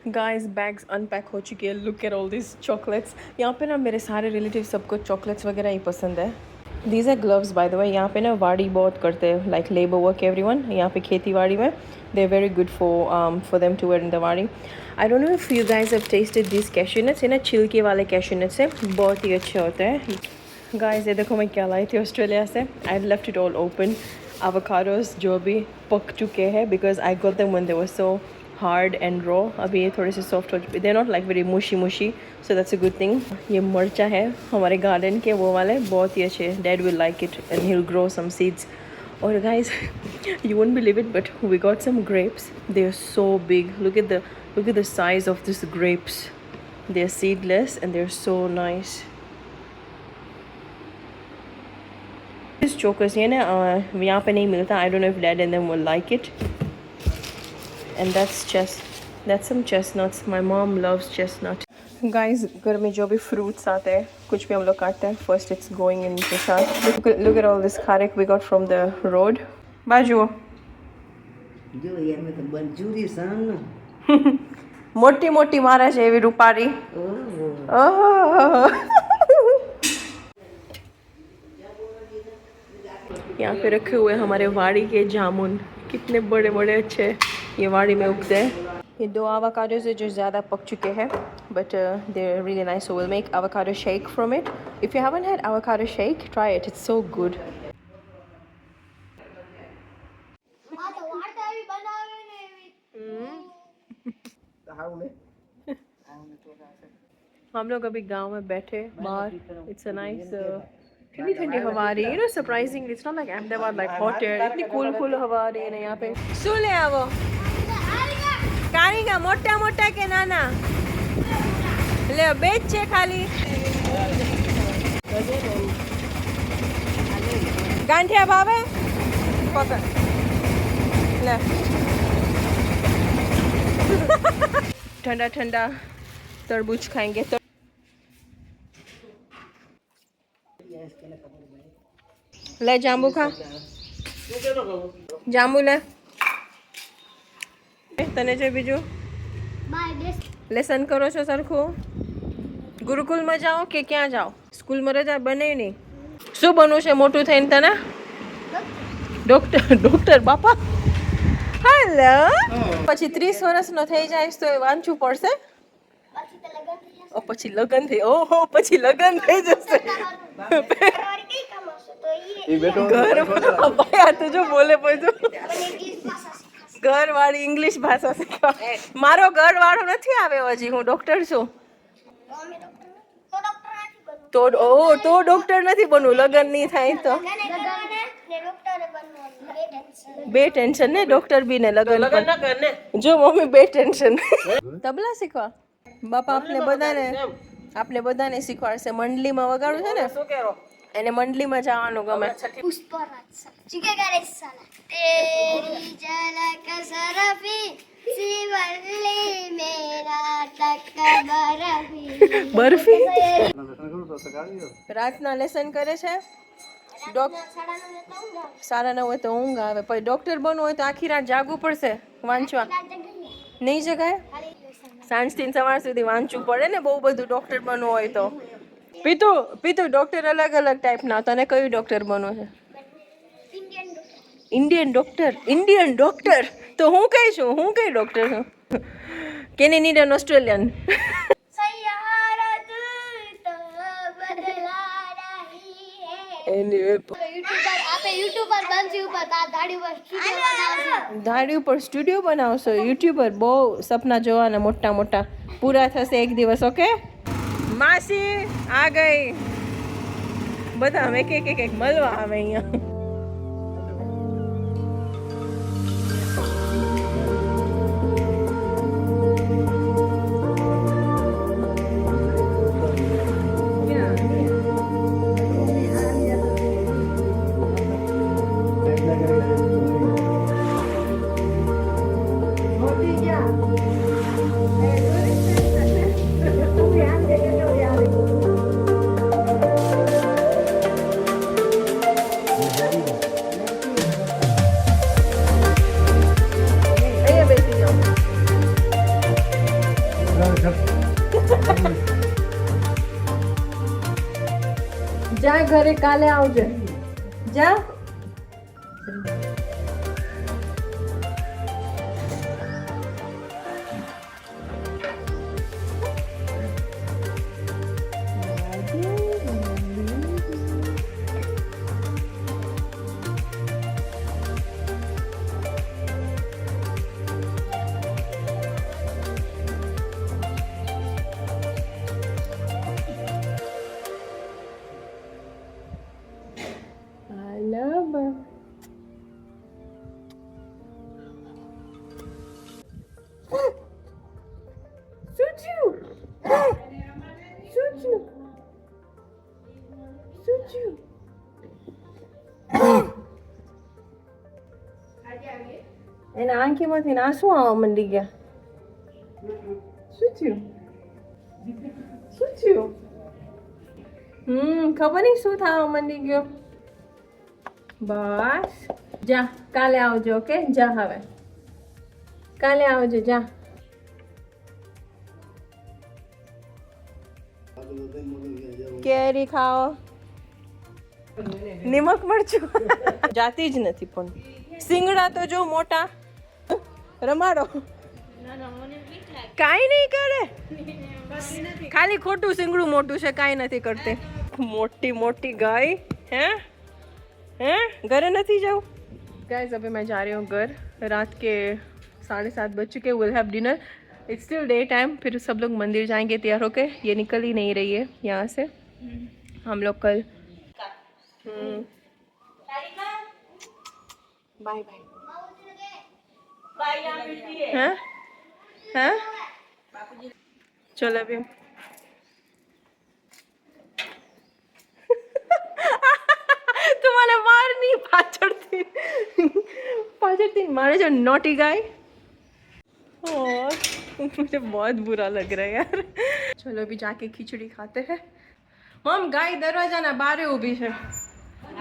Guys bags unpack हो चुके हैं. Look at all this chocolates. यहाँ पे ना मेरे सारे रिलेटिव सबको चॉकलेट्स वगैरह ही पसंद है. These are gloves by the way. यहाँ पे ना वाड़ी बहुत करते हैं, लाइक लेबर वर्क एवरीवन. यहाँ पे खेती बाड़ी में they are very good for them to where in the wadi. I don't know if you guys have tasted this cashew nuts. है ना छिलके वाले कैश्यू नट्स है, बहुत ही अच्छे होते हैं. गाइस ये देखो मैं क्या लाई थी ऑस्ट्रेलिया से. I left it all open. Avocados जो अभी पक चुके हैं because I got them when they were so hard and raw. अभी ये थोड़े से सॉफ्ट हो चुके. They are not like very mushy mushy, so that's a good thing. ये मरचा है हमारे गार्डन के, वो वाले बहुत ही अच्छे. Dad will like it and he will grow some seeds. और guys you won't believe it, but we got some grapes. They are so big. Look at the size of these grapes. They are seedless and they're so nice. This chokers ये ना यहाँ पे नहीं मिलता. I don't know if dad and them will like it. And that's some chestnuts. My mom loves chestnut. Guys, घर में जो भी fruits आते हैं, कुछ भी हम लोग काटते हैं, first it's going in the साथ. Look at all this खारेक we got from the road. बाजू. જો એમને તો મંજૂરી સાન મોટી મોટી મારે છે એવી રૂપારી. यहाँ पे रखे हुए हमारे वाड़ी के जामुन. कितने बड़े बड़े अच्छे ये वाड़ी में उगते हैं. ये दो एवोकाडोस है जो ज़्यादा पक चुके हैं, but they are really nice. So will make avocado shake from it. If you haven't had avocado shake, try it. It's so good. हम लोग अभी गांव में बैठे बाहर. इट्स अ नाइस ठंडी ठंडी हवा आ रही है. Surprisingly it's not like Ahmedabad like hot air. इतनी कूल हवा आ रही है ना यहाँ पे. શું લે આવો કારીગા મોટા મોટા કે નાના લે બે જ છે ખાલી. ગાંઠિયા ભાવે પકડ લે. ठंडा ठंडा तरबूज खाएंगे तो. ले जांबू खा. जांबू ले. तने जो बीजू लेसन करो છો સરખું. ગુરુકુલમાં જાઓ કે ક્યાં જાઓ? સ્કૂલમાં રજા બને નહીં. શું બનવું છે મોટું થઈને તને? ડોક્ટર બાપા. હેલો. પછી 30 વર્ષનો થઈ જાય તો વાંચવું પડશે. પછી લગન થઈ. ઓહો પછી લગન થઈ જશે. ભાઈ આ તો જો બોલે પછી ઘર વાળી ઇંગ્લિશ ભાષા શીખવા. મારો ઘર વાળો નથી આવ્યો હજી. હું ડોક્ટર છું. તો ડોક્ટર નથી બનવું. લગન નહીં થાય તો બે ટેન્શન ને ડોક્ટર બી ને લગન જો મમ્મી બે ટેન્શન. તબલા શીખવા બાપા આપણે બધાને શીખવાડશે. મંડલીમાં વગાડું છે ને એને મંડલીમાં જવાનું ગમે. બરફી રાતના લેસન કરે છે. 9:30 હોય તો ઊંઘ આવે. પછી ડોક્ટર બનવું હોય તો આખી રાત જાગવું પડશે વાંચવા. નહીં જગાય. સાંજથી સવાર સુધી વાંચવું પડે ને બહુ બધું ડોક્ટર બનવું હોય તો. પીતું ડોક્ટર અલગ અલગ ટાઈપના. તને કયું ડોક્ટર બનવું છે? Indian doctor. તો હું કઈ છું? હું કઈ ડોક્ટર છું? Canadian Australian. દાઢી ઉપર સ્ટુડિયો બનાવશો? યુટ્યુબર. બહુ સપના જોવાના મોટા મોટા. પૂરા થશે એક દિવસ. ઓકે માસી આ ગઈ. બધા અમે એક મળવા આવે અહીંયા. ઘરે કાલે આવજે જા એના આંખીમાંથી આંસુ આવવા માંડી ગયા શું થયું શું થયું ખબર નહીં શું થવા માંડી ગયો બસ જા કાલે આવજો ઓકે જા હવે કાલે આવજો જા કેરી ખાઓ નિમક મરચું જાતી જ નથી પણ સિંગડા તો જો મોટા રમાડો કાંઈ નહીં કરે ખાલી ખોટું સિંગડું મોટું છે કાંઈ નથી કરते मोटी मोटी गाय हैं हैं घर नहीं जाऊँ गाइस अभी मैं जा रही हूँ घर रात के 7:30 बज चुके will have dinner it's still day time फिर सब लोग मंदिर जाएंगे तैयार होके ये निकल ही नहीं रही है यहाँ से हम लोग कल बाय बाय हैं हैं चलो अभी तुम्हारे मार नहीं पाचड़ती मारे जो नोटी गाय और मुझे बहुत बुरा लग रहा है यार चलो अभी जाके खिचड़ी खाते हैं मम गाय दरवाजा ना बारे ऊभी है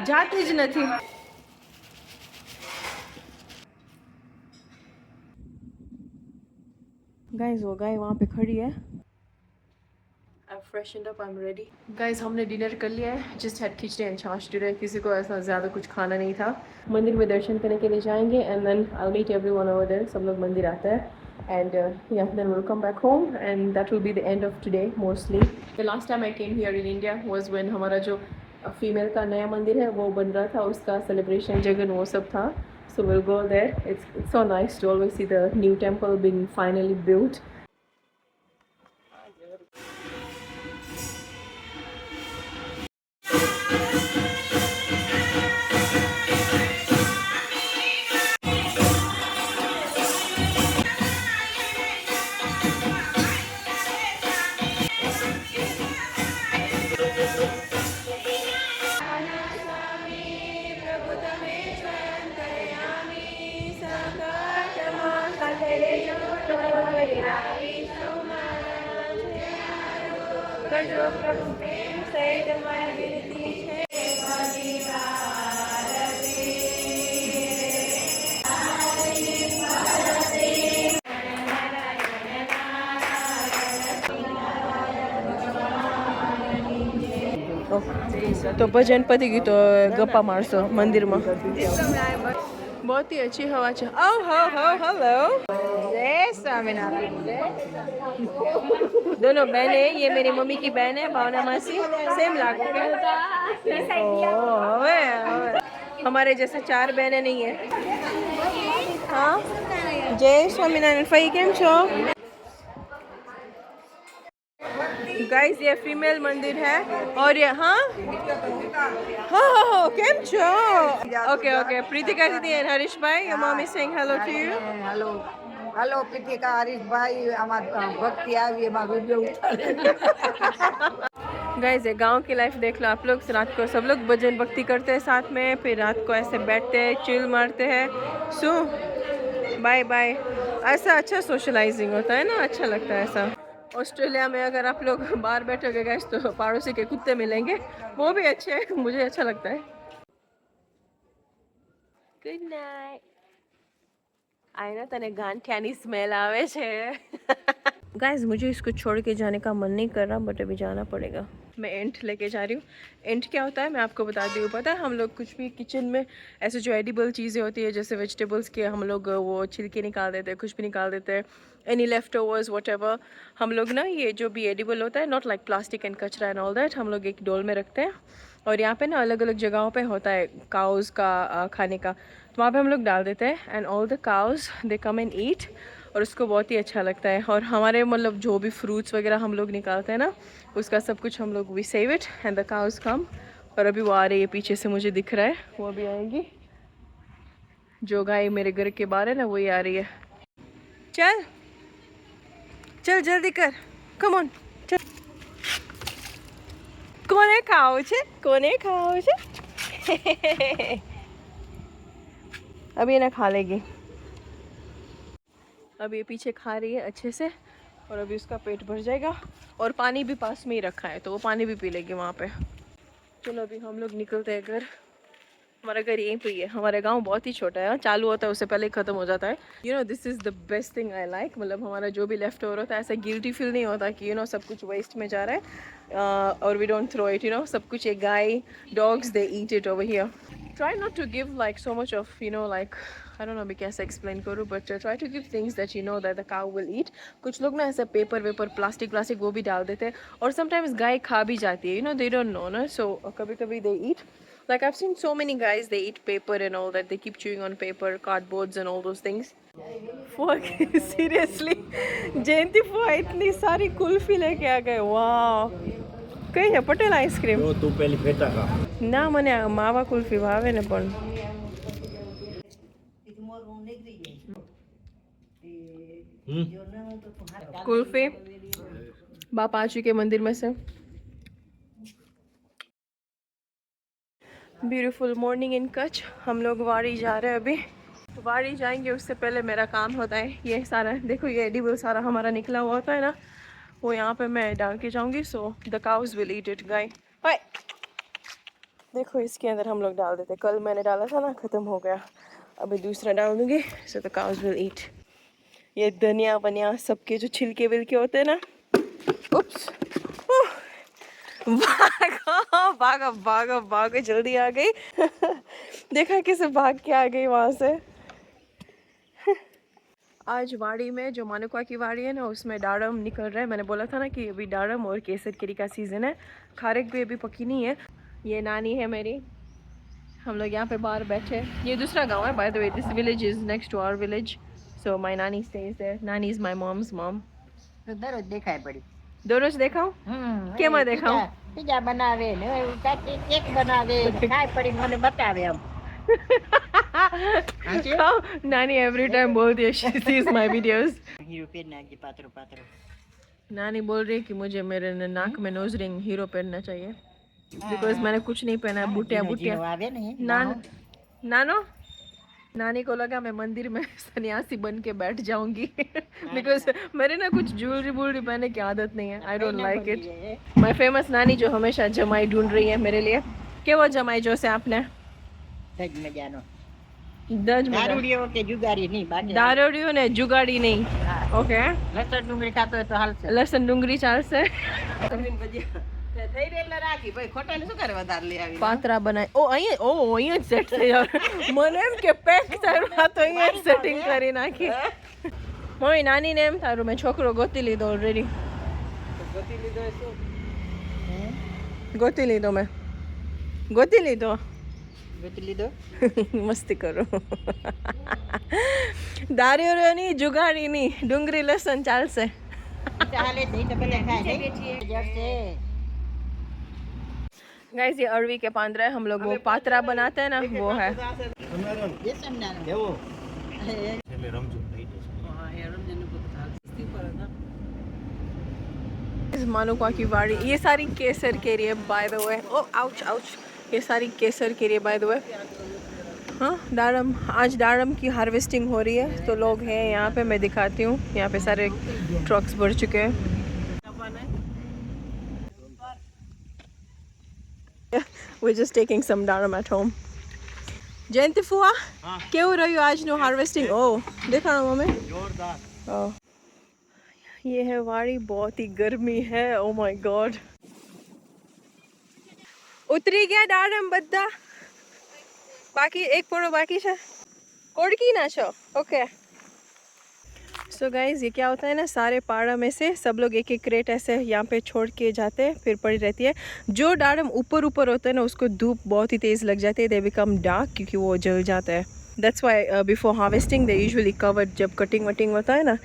जाती ज नहीं गाइस वो गाय वहाँ पे खड़ी है I'm freshened up, I'm ready. Guys, हमने डिनर कर लिया है. Just had खिचड़ी and छाछ today. किसी को ऐसा ज़्यादा कुछ खाना नहीं था. मंदिर में दर्शन करने के लिए जाएंगे and then I'll meet everyone over there. सब लोग मंदिर आते हैं and yeah, then we'll come back home and that will be the end of today mostly. The last time I came here in India was when हमारा जो female का नया मंदिर है वो बन रहा था उसका celebration जगन वो सब था. So we'll go there. It's so nice to always see the new temple being finally built. तो भजन पति गई तो गप्पा मारसो मंदिर में बहुत ही अच्छी हवा च ओह हो हेलो जय स्वामीनारायण दोनों बहनें ये मेरी मम्मी की बहन है भावना मासी सेम लागू हमारे जैसे 4 बहनें नहीं है हाँ जय स्वामीनारायण फई केम छो गाइस ये फीमेल मंदिर है और ये हाँ केम छो ओके ओके प्रीतिका दीदी एंड हरीश भाई your mom is saying hello to you hello hello Pritika Harish भाई हमार भक्ति આવી એમાં वीडियो ઉતારે गाइस ये गांव की लाइफ देख लो आप लोग रात को सब लोग भजन भक्ति करते हैं साथ में फिर रात को ऐसे बैठते हैं चिल मारते हैं सो बाय बाय ऐसा अच्छा सोशलाइजिंग होता है ना अच्छा लगता है ऐसा ऑस्ट्रेलिया में अगर आप लोग बाहर बैठोगे गाइस तो पड़ोसी के कुत्ते मिलेंगे वो भी अच्छे हैं मुझे अच्छा लगता है गुड नाइट आई ना तने गांठियानी स्मेल आवे छे गाइस मुझे इसको छोड़ के जाने का मन नहीं कर रहा बट अभी जाना पड़ेगा मैं एंट लेके जा रही हूँ। एंट क्या होता है मैं आपको बता दी हूँ। पता है हम लोग कुछ भी किचन में ऐसे जो एडिबल चीज़ें होती है जैसे वेजिटेबल्स के हम लोग वो छिलके निकाल देते हैं, कुछ भी निकाल देते हैं, any left overs what ever, हम लोग ना ये जो भी एडिबल होता है नॉट लाइक प्लास्टिक एंड कचरा एंड ऑल दैट, हम लोग एक डोल में रखते हैं। और यहाँ पे ना अलग अलग जगहों पे होता है काउज़ का खाने का, तो वहाँ पे हम लोग डाल देते हैं and all the cows they come and eat, और उसको बहुत ही अच्छा लगता है। और हमारे मतलब जो भी फ्रूट्स वगैरह हम लोग निकालते हैं ना उसका सब कुछ हम लोग we save it and the cows come. और अभी वो आ रही है पीछे से, मुझे दिख रहा है वो अभी आएगी। जो गाय मेरे घर के बाहर है ना वही आ रही है। चल चल जल्दी कर, कम ऑन चल। कोने खाओ छे, कोने खाओ छे। अभी ना खा लेगी, अब ये पीछे खा रही है अच्छे से और अभी उसका पेट भर जाएगा। और पानी भी पास में ही रखा है तो वो पानी भी पी लेगी वहाँ पे। चलो अभी हम लोग निकलते हैं घर। हमारा घर यहीं पे ही है। हमारा गांव बहुत ही छोटा है, चालू होता है उससे पहले ही ख़त्म हो जाता है। You know this is the best thing I like, मतलब हमारा जो भी लेफ्ट ओवर होता है ऐसा गिल्टी फील नहीं होता कि सब कुछ वेस्ट में जा रहा है। और वी डोंट थ्रो इट, सब कुछ एक गाय dogs they eat it over here. Try not to give like so much of like I don't know मैं कैसे explain करूँ, but try to give things that that the cow will eat. कुछ लोग ना ऐसे पेपर वेपर प्लास्टिक वो भी डाल देते हैं और sometimes गाय खा भी जाती है, they don't know ना, so कभी कभी they eat. Like I've seen so many guys, they eat paper and all that, they keep chewing on paper, cardboards and all those things. Fuck, seriously, जयंती फुआ इतनी सारी कुल्फी लेके आ गए, वाह। कई है पटेल आइसक्रीम? તું પેલી ફેટા ખા ના મને માવા કુલ્ફી ભાવે ને પણ कुल्फी बाप आ चुके मंदिर में से। ब्यूटीफुल मॉर्निंग इन कच्छ। हम लोग वाड़ी जा रहे हैं अभी। वाड़ी जाएंगे उससे पहले मेरा काम होता है ये सारा, देखो ये एडिबल सारा हमारा निकला हुआ होता है ना, वो यहाँ पे मैं डाल के जाऊंगी। So the cows will eat it. गाय हाय, देखो इसके अंदर हम लोग डाल देते, कल मैंने डाला था ना ख़त्म हो गया, अभी दूसरा डाल दूंगी। So the cows will eat. ये धनिया बनिया सबके जो छिलके विलके होते हैं ना, उप्स, भागो भागो भागो भागो, जल्दी आ गई। देखा कैसे भाग के आ गई वहाँ से। आज वाड़ी में जो मानुका की वाड़ी है ना उसमें डाड़म निकल रहा है। मैंने बोला था ना कि अभी डाड़म और केसर केरी का सीज़न है। खारक भी अभी पकी नहीं है। ये नानी है मेरी, हम लोग यहाँ पे बाहर बैठे। ये दूसरा गांव है by the way, this village is next to our village, so my nani stays there. Nani is my mom's mom. દરરોજ દેખાય પડી દરરોજ દેખાઉં? કેમાં દેખાઉં? પીઝા બનાવે ને કેક બનાવે ખાય પડી મને બતાવે એમ। नानी एवरी टाइम बोलती है शी सीज माय वीडियोस। हीरो पेन नाखी पातरो पातरो। नानी बोल रही है कि मुझे मेरे नाक में नोज रिंग हीरो पहनना चाहिए बिकॉज मैंने कुछ नहीं पहना है। बुटिया बुटिया આવે ને नानो नानी को लगा मैं मंदिर में सन्यासी बन के बैठ जाऊंगी बिकॉज मेरे ना कुछ ज्वेलरी वुलरी पहनने की आदत नहीं है। I don't like it. My famous नानी जो हमेशा जमाई ढूंढ रही है मेरे लिए। के वो जमाई जो से आपने સજ મજાનો दज દારૂડિયો કે જુગારી નહીં બાકી दारूडियो ने जुगाड़ी नहीं। ओके લસણ ડુંગળી ખાતો હોય તો હાલશે। लसन डूंगरी चालसे। થઈ રેલા રાખી ભાઈ ખોટાને શું કરે વધારે લઈ આવી। પાત્રા બનાય ઓ અહીંયા જ સેટ થઈ જાય મને એમ કે પેક થયું તો અહીંયા જ સેટિંગ કરી નાખી। મમ્મી નાની ને એમ થારું મેં છોકરો ગોતી લીધો ઓલરેડી। ગોતી લીધો મેં ગોતી લીધો ગોતી લીધો। મસ્તી કરો। દારૂ ની જુગાડી ની ડુંગળી લસણ ચાલશે। ચાલે નહીં તો બધા ખાય જશે। गाइस ये अरवी के पांदरा है, हम लोग वो पात्रा बनाते हैं ना वो है। ये समझा કેવો એટલે રમજો થઈ इस मानुका की वाड़ी ये सारी केसर केरी है by the way. Oh ouch ouch, ये सारी केसर केरी है बाय द वे। हाँ दाड़म, आज दाड़म की हार्वेस्टिंग हो रही है तो लोग हैं यहाँ पे, मैं दिखाती हूँ। यहाँ पे सारे ट्रक्स भर चुके हैं। We're just taking some daram at home. जयंती फुआ केवू रह्યું આજનું हार्वेस्टिंग? ओ देखाणो मम्मी જોરદાર। ओ ये है वाड़ी, बहुत ही गर्मी है। ओ माय गॉड ઉતરી ગયા દાડમ બધા બાકી એક પોળો બાકી છે कोड़की ना शो ओके सो गाइज ये क्या होता है ना सारे पहाड़ा में से सब लोग एक एक क्रेट ऐसे यहाँ पे छोड़ के जाते हैं फिर पड़ी रहती है जो डाड़म ऊपर ऊपर होता है ना उसको धूप बहुत ही तेज़ लग जाती है दे बिकम डार्क क्योंकि वो जल जाता है that's why before harvesting they usually covered जब कटिंग वटिंग होता है ना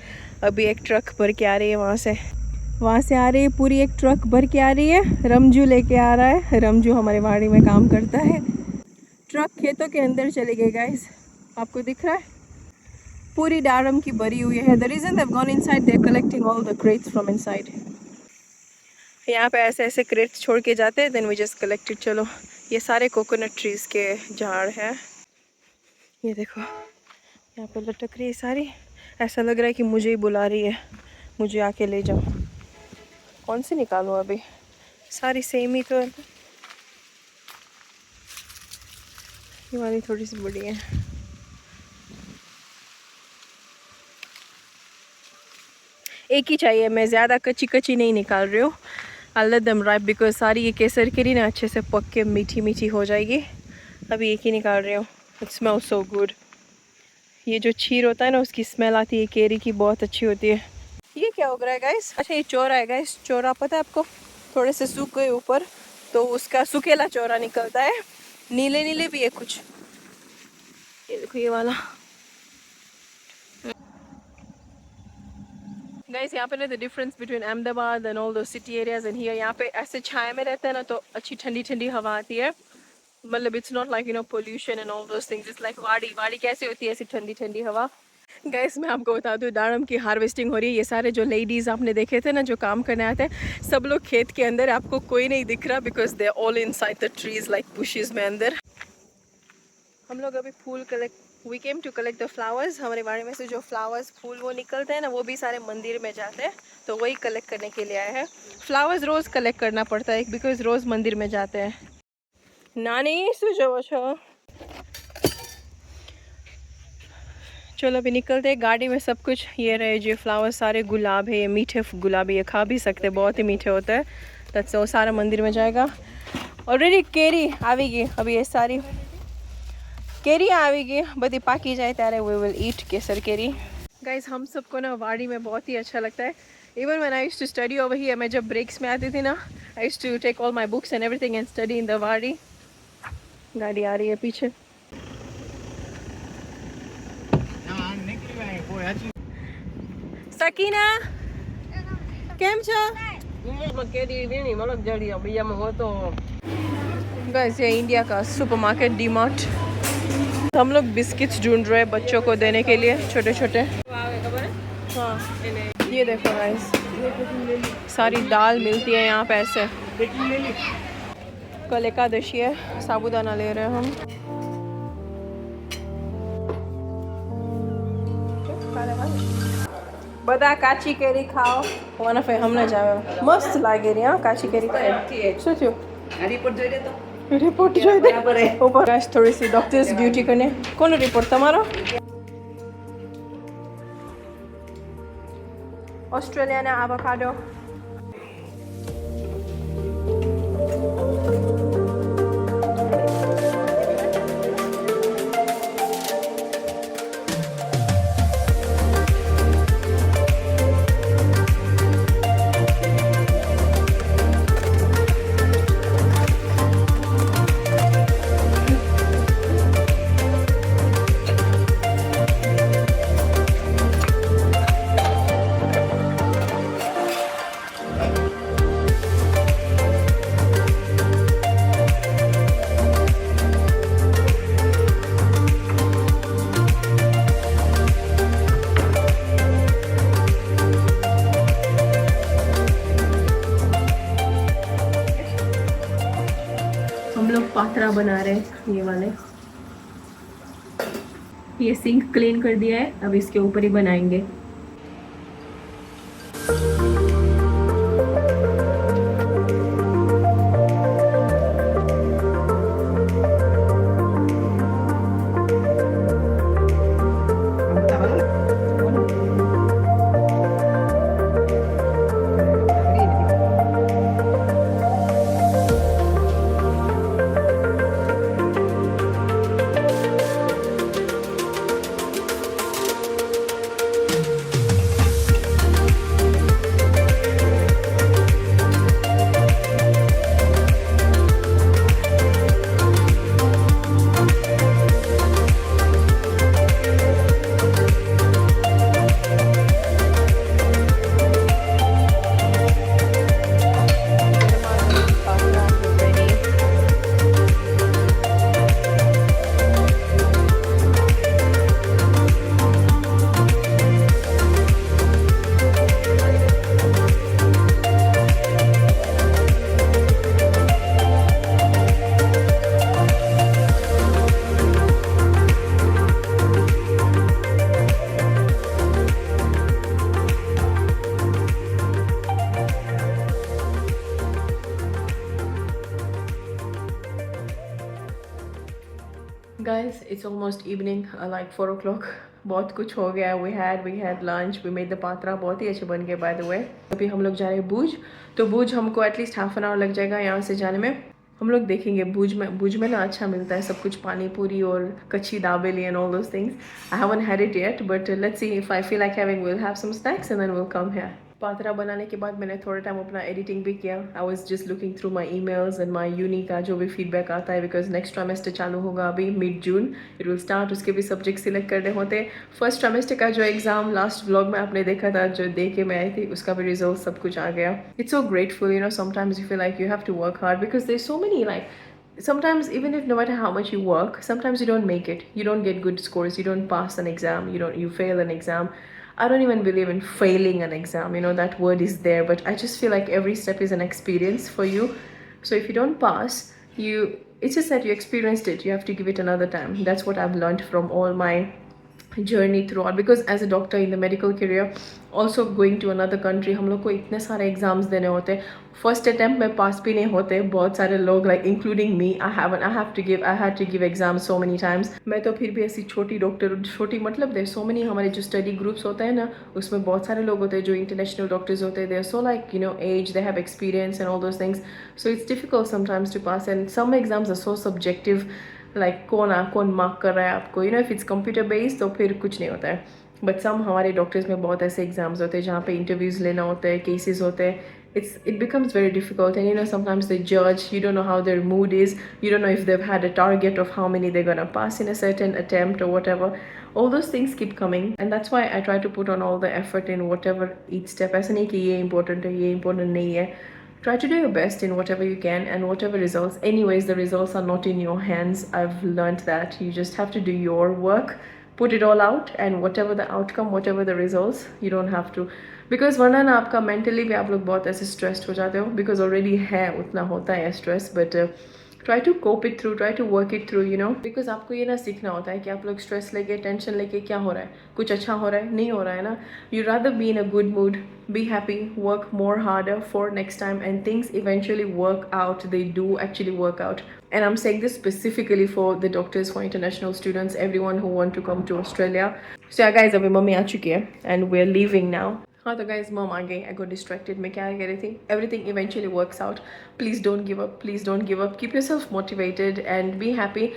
अभी एक ट्रक भर के आ रही है वहाँ से आ रही है पूरी एक ट्रक भर के आ रही है रमजू लेके आ रहा है रमजू हमारे वाड़ी में काम करता है ट्रक खेतों के अंदर चले गए गाइज आपको दिख रहा है पूरी डारम की भरी हुई है the reason they've gone inside they're collecting all the crates from inside यहाँ पे ऐसे ऐसे क्रेट्स छोड़ के जाते हैं देन वी जस्ट कलेक्टेड चलो ये सारे कोकोनट ट्रीज के झाड़ हैं ये देखो यहाँ पे लटक रही है सारी ऐसा लग रहा है कि मुझे ही बुला रही है मुझे आके ले जाओ कौन सी निकालूँ अभी सारी सेम ही तो है ये वाली थोड़ी सी बड़ी है एक ही चाहिए मैं ज़्यादा कच्ची कच्ची नहीं निकाल रही हूँ I let them ripe because सारी ये केसर केरी ना अच्छे से पक के मीठी मीठी हो जाएगी अभी एक ही निकाल रही हूँ इट स्मेल्स सो गुड ये जो छीर होता है ना उसकी स्मेल आती है केरी की बहुत अच्छी होती है ये क्या हो रहा है गाइस अच्छा ये चौरा है गाइस चौरा पता है आपको थोड़े से सूख गए ऊपर तो उसका सूखेला चौरा निकलता है नीले नीले भी है कुछ ये देखो ये वाला गाइस यहाँ पे ना the difference between Ahmedabad and all दो सिटी एरियाज एंड हियर यहाँ पे ऐसे छाया में रहते हैं ना तो अच्छी ठंडी ठंडी हवा आती है मतलब it's not like pollution and all those things it's like वाड़ी कैसे होती है ऐसी ठंडी ठंडी हवा गाइस मैं आपको बता दूँ दाड़म की हार्वेस्टिंग हो रही है ये सारे जो लेडीज़ आपने देखे थे ना जो काम करने आते हैं सब लोग खेत के अंदर आपको कोई नहीं दिख रहा because they all inside the trees like bushes में अंदर हम लोग अभी फूल collect we came to collect the flowers हमारे बाड़ी में से जो फ्लावर्स फूल वो निकलते हैं ना वो भी सारे मंदिर में जाते हैं तो वही कलेक्ट करने के लिए आए हैं फ्लावर्स रोज़ कलेक्ट करना पड़ता है बिकॉज रोज़ मंदिर में जाते हैं नानी सुजो छो चलो अभी निकलते हैं गाड़ी में सब कुछ ये रहे जो फ्लावर्स सारे गुलाब है ये मीठे गुलाब ये खा भी सकते बहुत ही मीठे होते हैं तो वो सारा मंदिर में जाएगा ऑलरेडी केरी आवेगी अभी ये सारी केरी आवेगी बदी पाकी जाए तारे we will eat kesar keri guys हम सबको ना वाड़ी में बहुत ही अच्छा लगता है even when I used to study over here मैं जब ब्रेक्स में आती थी ना I used to take all my books and everything and study in the wadi गाड़ी आ रही है पीछे सकीना केम छो गाइस ये इंडिया का सुपरमार्केट डी-मार्ट हम लोग बिस्किट्स ढूंढ रहे हैं बच्चों को देने के लिए छोटे छोटे हाँ ये देखो गाइस सारी दाल मिलती है यहाँ पे ऐसे कल एकादशी है साबूदाना ले रहे हैं हम બધા કાચી કેરી ખાઓ કોના ફે હમને જ આવે મસ્ત લાગે રી હા કાચી કેરી શું થયું रिपोर्ट જોઈ દે ऊपर गाइस थोड़ी सी डॉक्टर्स ड्यूटी करने कौन रिपोर्ट તમારો ऑस्ट्रेलिया ना एवोकाडो पात्रा बना रहे हैं ये वाले ये सिंक क्लीन कर दिया है अब इसके ऊपर ही बनाएंगे Guys, it's almost evening, like 4 o'clock. बहुत कुछ हो गया. We had lunch. We made the patra. बहुत ही अच्छे बन गए by the way. अभी हम लोग जा रहे हैं भुज. तो भुज हमको एटलीस्ट हाफ एन आवर लग जाएगा यहाँ से जाने में. हम लोग देखेंगे भुज में ना अच्छा मिलता है सब कुछ, पानी पूरी और कच्ची dabeli and all those things. I haven't had it yet, but let's see if I feel like having. We'll have some snacks and then we'll come here. Patra बनाने के बाद मैंने थोड़ा टाइम अपना एडिटिंग भी किया. I was just looking through my emails and my uni का जो भी फीडबैक आता है, बिकॉज नेक्स्ट ट्राइमेस्टर चालू होगा अभी mid June. It will start. उसके भी सब्जेक्ट सिलेक्ट करने होते. फर्स्ट ट्राइमेस्टर का जो एग्जाम लास्ट व्लॉग में आपने देखा था जो दे के मैं आई थी, उसका भी रिजल्ट सब कुछ आ गया. It's so grateful, you know. Sometimes you feel like you have to work hard because there so many like sometimes even if no matter how much you work, sometimes you don't make it, you don't get good scores, you don't pass an exam, you fail an exam. I don't even believe in failing an exam, you know, that word is there, but I just feel like every step is an experience for you. So if you don't pass, it's just that you experienced it, you have to give it another time. That's what I've learned from all my journey throughout, because as a doctor in the medical career, also going to another country, हम लोग को इतने सारे exams देने होते हैं. First attempt में पास भी नहीं होते बहुत सारे लोग, like including me. I had to give exam so many times. मैं तो फिर भी ऐसी छोटी डॉक्टर, छोटी मतलब देर सो मेनी, हमारे जो स्टडी ग्रुप्स होते हैं ना उसमें बहुत सारे लोग होते हैं जो इंटरनेशनल डॉक्टर्स होते हैं. They are so like you know age, they have experience and all those things. So it's difficult sometimes to pass and some exams are so subjective. Like कौन मार्क कर रहा है आपको, you know. If it's computer based तो फिर कुछ नहीं होता है. बट सम हमारे डॉक्टर्स में बहुत ऐसे एग्जाम्स होते हैं जहाँ पे इंटरव्यूज़ लेना होता है, केसेस होते हैं. It becomes very difficult, and you know sometimes they judge, you don't know how their mood is, you don't know if they've had a target of how many they're gonna pass in a certain attempt or whatever. All those things keep coming, and that's why I try to put on all the effort in whatever each step. ऐसा नहीं कि ये important है, ये important नहीं है. Try to do your best in whatever you can, and whatever results, anyways the results are not in your hands. I've learned that you just have to do your work, put it all out, and whatever the outcome, whatever the results, you don't have to, because वरना ना आपका mentally भी आप लोग बहुत ऐसे stressed हो जाते हो, बिकॉज ऑलरेडी है उतना होता है stress. But try to cope it through, try to work it through, you know. Because आपको ये ना सीखना होता है कि आप लोग स्ट्रेस लेके, टेंशन लेके क्या हो रहा है, कुछ अच्छा हो रहा है, नहीं हो रहा है ना. You rather be in a good mood, be happy, work more harder for next time, and things eventually work out. They do actually work out. And I'm saying this specifically for the doctors, for international students, everyone who want to come to Australia. So yeah guys, अभी mummy आ चुकी है and we're leaving now. हाँ तो guys मम आ गई. I got distracted. मैं क्या कह रही थी. Everything eventually works out. Please don't give up, please don't give up. Keep your self motivated and be happy.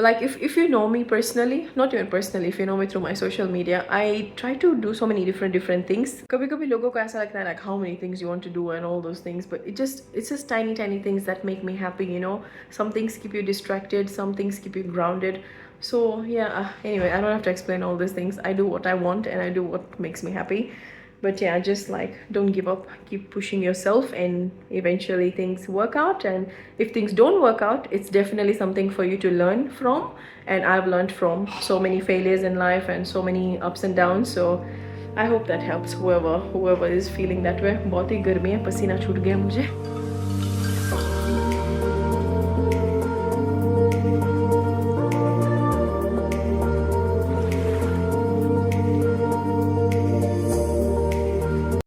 Like if you know me personally, not even personally, if you know me through my social media, I try to do so many different things. कभी कभी लोगों को ऐसा लगता है like how many things you want to do and all those things, but it's just tiny things that make me happy, you know. Some things keep you distracted, some things keep you grounded. So yeah, anyway, I don't have to explain all these things. I do what I want and I do what makes me happy. But yeah, just like don't give up, keep pushing yourself, and eventually things work out. And if things don't work out, it's definitely something for you to learn from. And I've learned from so many failures in life and so many ups and downs. So I hope that helps whoever is feeling that way. बहुत ही गर्मी है, पसीना छूट गया मुझे.